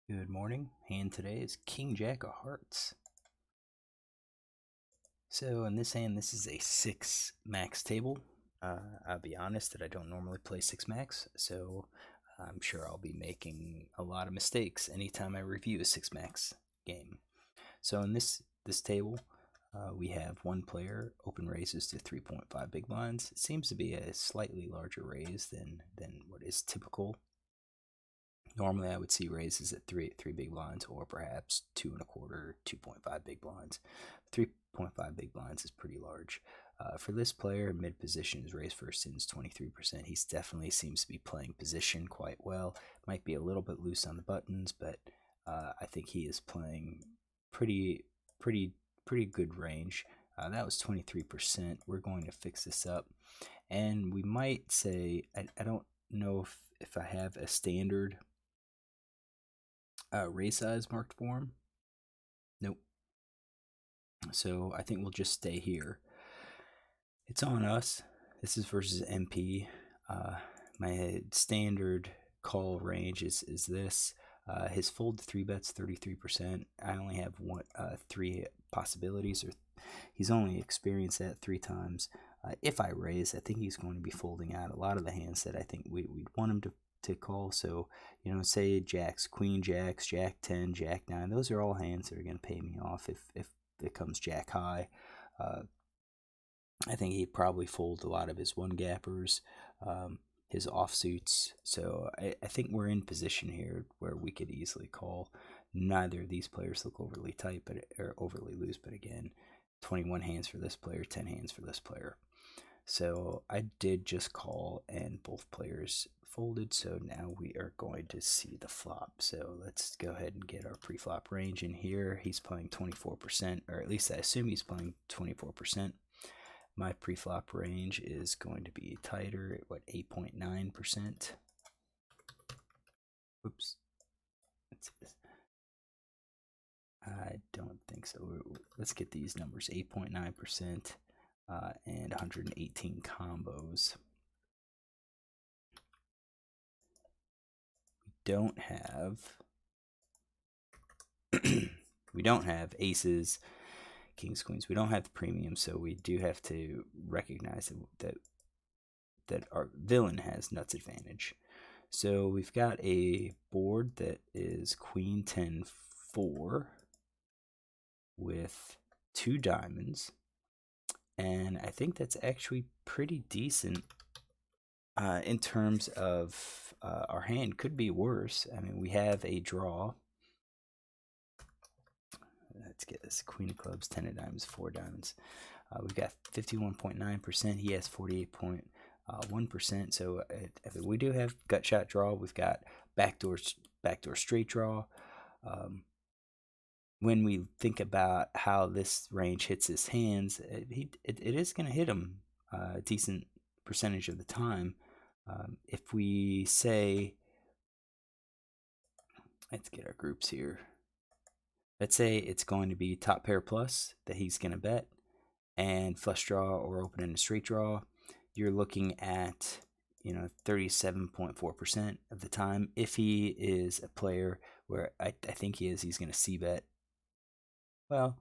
Good morning. Hand today is King Jack of Hearts. So in this hand, this is a 6 max table. I'll be honest that I don't normally play 6 max, so I'm sure I'll be making a lot of mistakes anytime I review a 6 max game. So in this table, we have one player open raises to 3.5 big blinds. It seems to be a slightly larger raise than what is typical. Normally, I would see raises at three big blinds, or perhaps 2.25, 2.5 big blinds. 3.5 big blinds is pretty large. For this player, mid position is raised first sins 23%. He definitely seems to be playing position quite well. Might be a little bit loose on the buttons, but I think he is playing pretty, pretty, pretty good range. That was 23%. We're going to fix this up, and we might say I don't know if I have a standard raise size marked form. Nope. So I think we'll just stay here. It's on us. This is versus MP. My standard call range is this. His fold to 3 bets 33%. I only have 3 possibilities, or he's only experienced that 3 times. If I raise, I think he's going to be folding out a lot of the hands that I think we'd want him to call. So, say jacks, queen jacks, jack 10, jack 9. Those are all hands that are going to pay me off if it comes jack high. I think he'd probably fold a lot of his one gappers, his offsuits. So I think we're in position here where we could easily call. Neither of these players look overly tight, or overly loose. But again, 21 hands for this player, 10 hands for this player. So I did just call, and both players folded. So now we are going to see the flop. So let's go ahead and get our pre-flop range in here. He's playing 24%, or at least I assume he's playing 24%. My pre-flop range is going to be tighter at 8.9%. Oops. I don't think so. Let's get these numbers. 8.9% and 118 combos. Don't have we don't have aces, kings, queens. We don't have the premium, so we do have to recognize that our villain has nuts advantage. So we've got a board that is queen 10 4 with 2 diamonds, and I think that's actually pretty decent in terms of our hand. Could be worse. I mean, we have a draw. Let's get this. Queen of clubs, 10 of diamonds, 4 diamonds. We've got 51.9%. He has 48.1%. So we do have gut shot draw. We've got backdoor straight draw. When we think about how this range hits his hands, it is going to hit him a decent percentage of the time. If we say, let's get our groups here. Let's say it's going to be top pair plus that he's going to bet, and flush draw or open-ended straight draw. You're looking at 37.4% of the time. If he is a player where I think he is, he's going to c-bet. Well,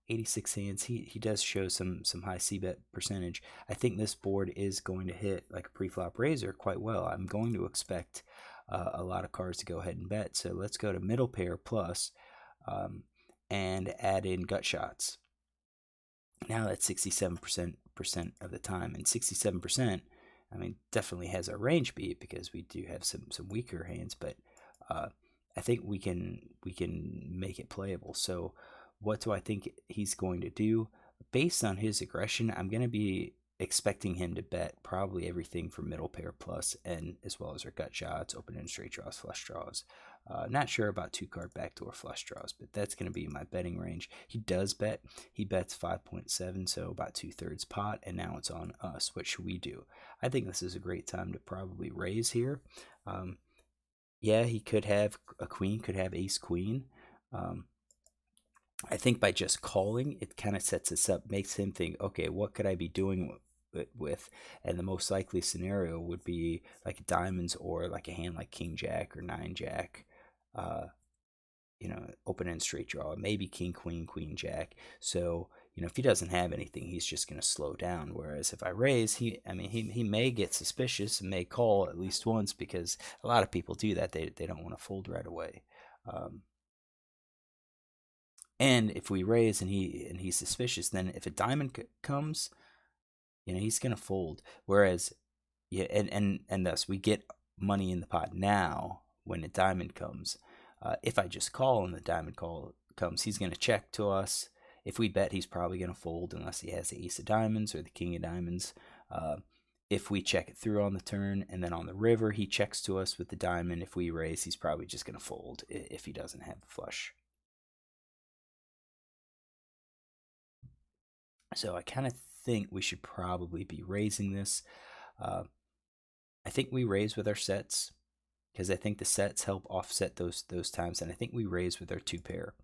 86 hands. He does show some high c-bet percentage. I think this board is going to hit like a pre-flop raiser quite well. I'm going to expect a lot of cards to go ahead and bet. So let's go to middle pair plus and add in gut shots. Now that's 67% of the time, and 67%, I mean, definitely has our range beat because we do have some weaker hands, but I think we can make it playable. So what do I think he's going to do? Based on his aggression, I'm going to be expecting him to bet probably everything from middle pair plus, and as well as our gut shots, open-ended straight draws, flush draws. Not sure about 2-card backdoor flush draws, but that's going to be my betting range. He does bet. He bets 5.7, so about 2/3 pot, and now it's on us. What should we do? I think this is a great time to probably raise here. Yeah, he could have a queen, could have ace queen. I think by just calling, it kind of sets us up, makes him think, okay, what could I be doing with? And the most likely scenario would be like diamonds, or like a hand like king jack or 9 jack. open end straight draw, maybe king, queen, queen, jack. So, if he doesn't have anything, he's just going to slow down. Whereas if I raise, he may get suspicious and may call at least once, because a lot of people do that. They don't want to fold right away. And if we raise and he's suspicious, then if a diamond comes, he's going to fold. Whereas, yeah, and thus we get money in the pot now when a diamond comes. If I just call and the diamond call comes, he's going to check to us. If we bet, he's probably going to fold unless he has the ace of diamonds or the king of diamonds. If we check it through on the turn, and then on the river, he checks to us with the diamond. If we raise, he's probably just going to fold if he doesn't have the flush. So I kind of think we should probably be raising this. I think we raise with our sets, because I think the sets help offset those times, and I think we raise with our two pair.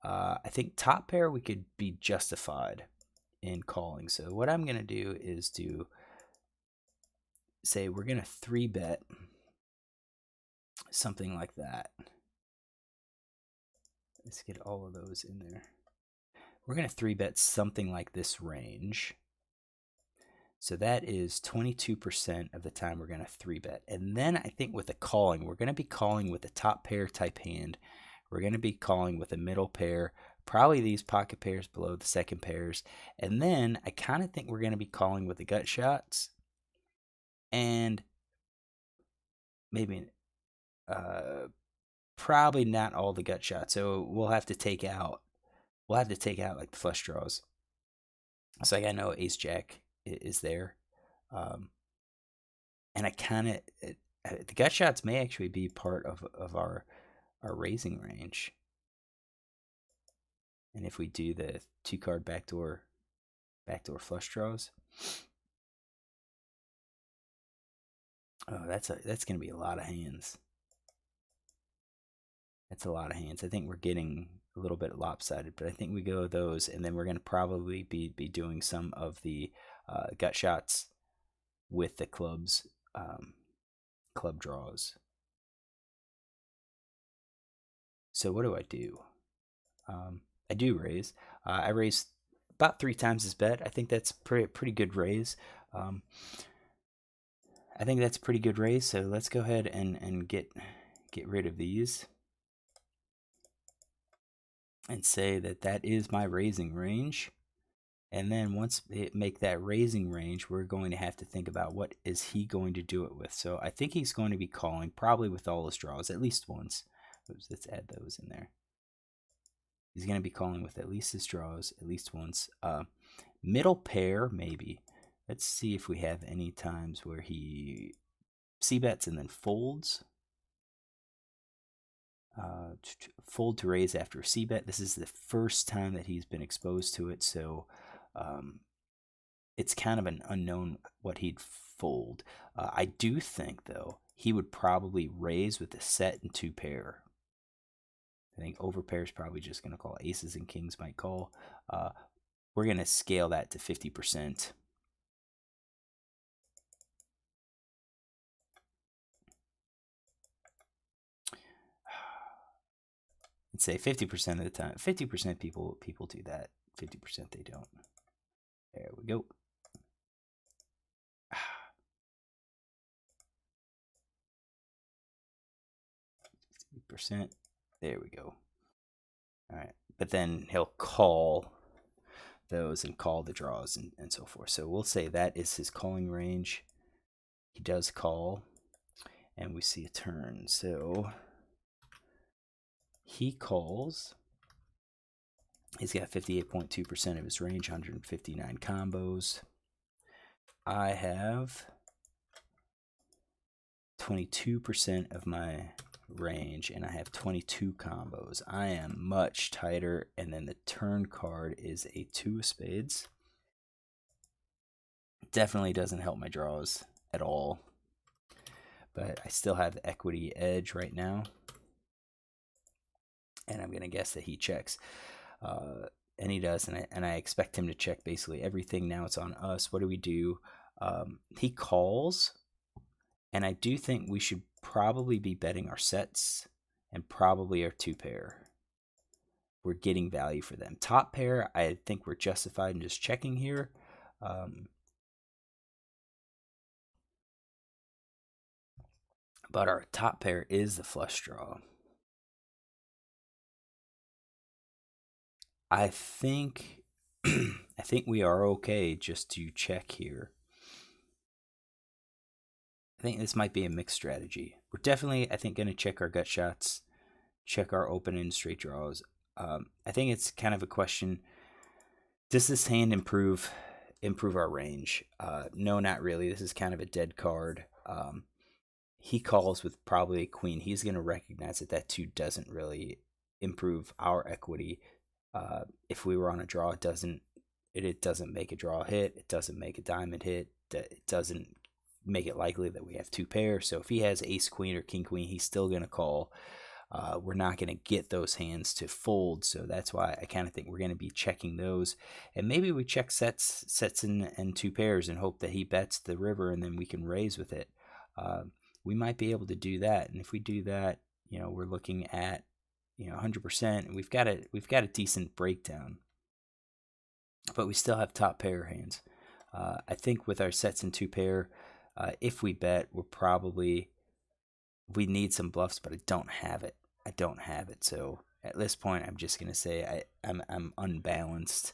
I think top pair we could be justified in calling. So what I'm going to do is say we're going to 3-bet something like that. Let's get all of those in there. We're going to 3-bet something like this range. So that is 22% of the time we're going to 3-bet. And then I think with the calling, we're going to be calling with a top pair type hand. We're going to be calling with a middle pair, probably these pocket pairs below the second pairs. And then I kind of think we're going to be calling with the gut shots. And maybe probably not all the gut shots. So we'll have to take out like the flush draws. So like I know ace jack is there, and I kind of the gut shots may actually be part of our raising range. And if we do the 2-card backdoor flush draws, oh, that's going to be a lot of hands. That's a lot of hands. I think we're getting a little bit lopsided, but I think we go with those, and then we're going to probably be doing some of the gut shots with the clubs, club draws. So what do? I do raise. I raise about 3 times his bet. I think that's pretty good raise. I think that's a pretty good raise. So let's go ahead and get rid of these and say that is my raising range. And then once it make that raising range, we're going to have to think about what is he going to do it with. So I think he's going to be calling probably with all his draws at least once. Oops, let's add those in there. He's going to be calling with at least his draws at least once. Middle pair, maybe. Let's see if we have any times where he c-bets and then folds. Fold to raise after a c-bet. This is the first time that he's been exposed to it, so it's kind of an unknown what he'd fold. I do think, though, he would probably raise with a set and 2 pair. I think over pair is probably just going to call. Aces and kings might call. We're going to scale that to 50%. Let's say 50% of the time. 50% people do that. 50% they don't. There we go. %. There we go. All right. But then he'll call those and call the draws and so forth. So we'll say that is his calling range. He does call. And we see a turn. So he calls. He's got 58.2% of his range, 159 combos. I have 22% of my range, and I have 22 combos. I am much tighter, and then the turn card is a 2 of spades. Definitely doesn't help my draws at all, but I still have the equity edge right now, and I'm going to guess that he checks. And he does, and I expect him to check basically everything. Now it's on us. What do we do? He calls, and I do think we should probably be betting our sets and probably our 2-pair. We're getting value for them. Top pair, I think we're justified in just checking here. But our top pair is the flush draw. I think I think we are okay just to check here. I think this might be a mixed strategy. We're definitely, I think, going to check our gut shots, check our open and straight draws. I think it's kind of a question: does this hand improve our range? No, not really. This is kind of a dead card. He calls with probably a queen. He's going to recognize that that 2 doesn't really improve our equity. If we were on a draw, it doesn't make a draw hit. It doesn't make a diamond hit. It doesn't make it likely that we have 2 pairs. So if he has ace queen or king queen, he's still going to call. We're not going to get those hands to fold, so that's why I kind of think we're going to be checking those. And maybe we check sets and 2 pairs and hope that he bets the river, and then we can raise with it. We might be able to do that, and if we do that, we're looking at 100%, and we've got a decent breakdown, but we still have top pair hands. I think with our sets and 2 pair, if we bet, we need some bluffs, but I don't have it. So at this point, I'm just gonna say I'm unbalanced,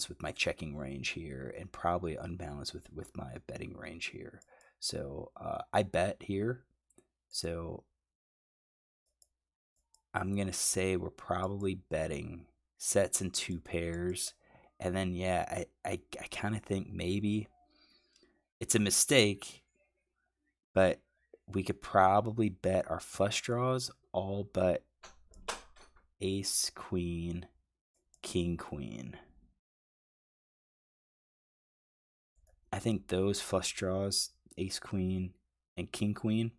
with my checking range here, and probably unbalanced with my betting range here. So I bet here. So I'm gonna say we're probably betting sets and 2 pairs, and then I kind of think maybe it's a mistake, but we could probably bet our flush draws all but ace, queen, king, queen. I think those flush draws, ace, queen, and king, queen,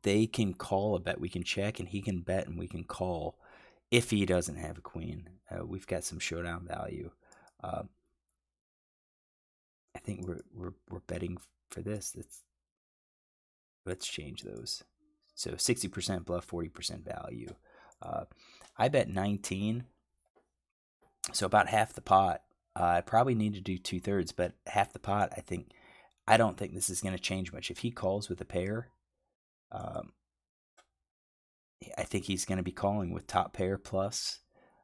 they can call a bet. We can check, and he can bet, and we can call if he doesn't have a queen. We've got some showdown value. I think we're betting for this. Let's change those. So 60% bluff, 40% value. I bet 19, so about half the pot. I probably need to do 2/3, but half the pot, I don't think this is going to change much. If he calls with a pair, I think he's going to be calling with top pair plus.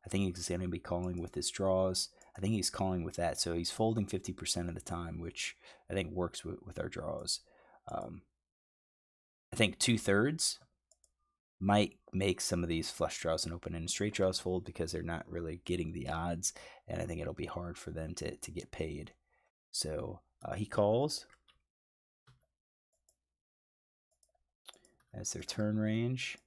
I think he's going to be calling with his draws. I think he's calling with that. So he's folding 50% of the time, which I think works with our draws. I think 2/3 might make some of these flush draws and open and straight draws fold because they're not really getting the odds, and I think it'll be hard for them to get paid. So he calls. That's their turn range.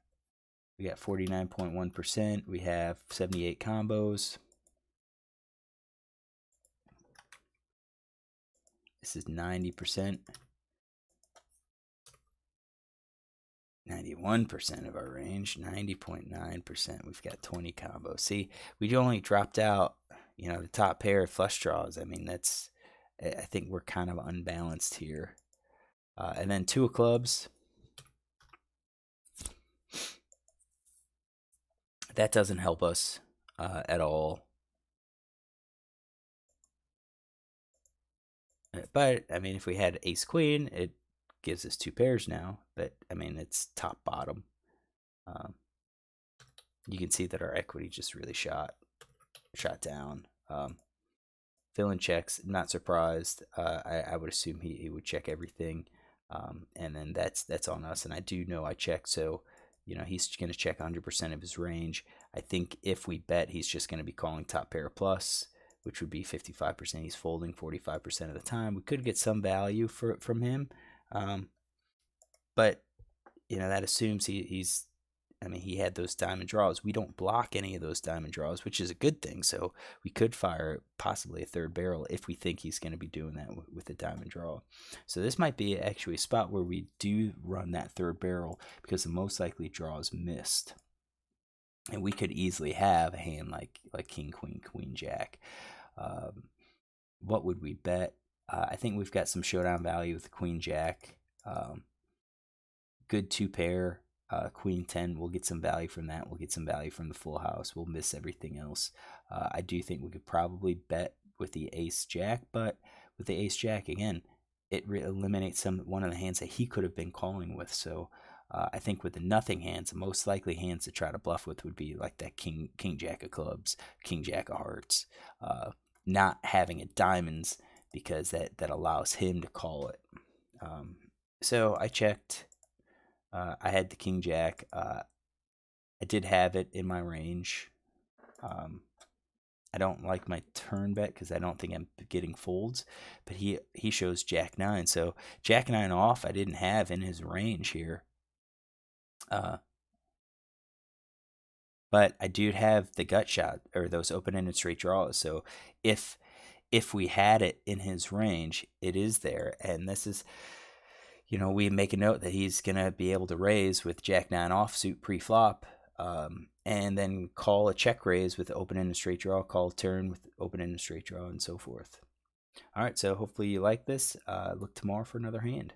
We got 49.1%. We have 78 combos. This is 90%. 91% of our range, 90.9%. We've got 20 combos. See, we only dropped out, the top pair of flush draws. I mean, I think we're kind of unbalanced here. And then 2 of clubs. That doesn't help us at all. But, I mean, if we had ace queen, it gives us 2 pairs now. But, I mean, it's top bottom. You can see that our equity just really shot down. Fill-in checks, not surprised. I would assume he would check everything. And then that's on us. And I do know I check, so he's going to check 100% of his range. I think if we bet, he's just going to be calling top pair plus, which would be 55%. He's folding 45% of the time. We could get some value from him, but that assumes he had those diamond draws. We don't block any of those diamond draws, which is a good thing. So we could fire possibly a 3rd barrel if we think he's going to be doing that with a diamond draw. So this might be actually a spot where we do run that 3rd barrel because the most likely draw is missed. And we could easily have a hand like king, queen, queen, jack. What would we bet? I think we've got some showdown value with the queen, jack. good 2 pair. Queen 10, we'll get some value from that. We'll get some value from the full house. We'll miss everything else. I do think we could probably bet with the ace jack, but with the ace jack, again, it eliminates one of the hands that he could have been calling with. So I think with the nothing hands, the most likely hands to try to bluff with would be like that king jack of clubs, king jack of hearts, not having a diamonds, because that allows him to call it. So I checked. I had the king jack. I did have it in my range. I don't like my turn bet because I don't think I'm getting folds, but he shows jack 9. So jack 9 off I didn't have in his range here. But I do have the gut shot, or those open-ended straight draws. So if we had it in his range, it is there. And this is, we make a note that he's going to be able to raise with jack 9 offsuit pre-flop, and then call a check raise with open-ended straight draw, call turn with open-ended straight draw, and so forth. All right, so hopefully you like this. Look tomorrow for another hand.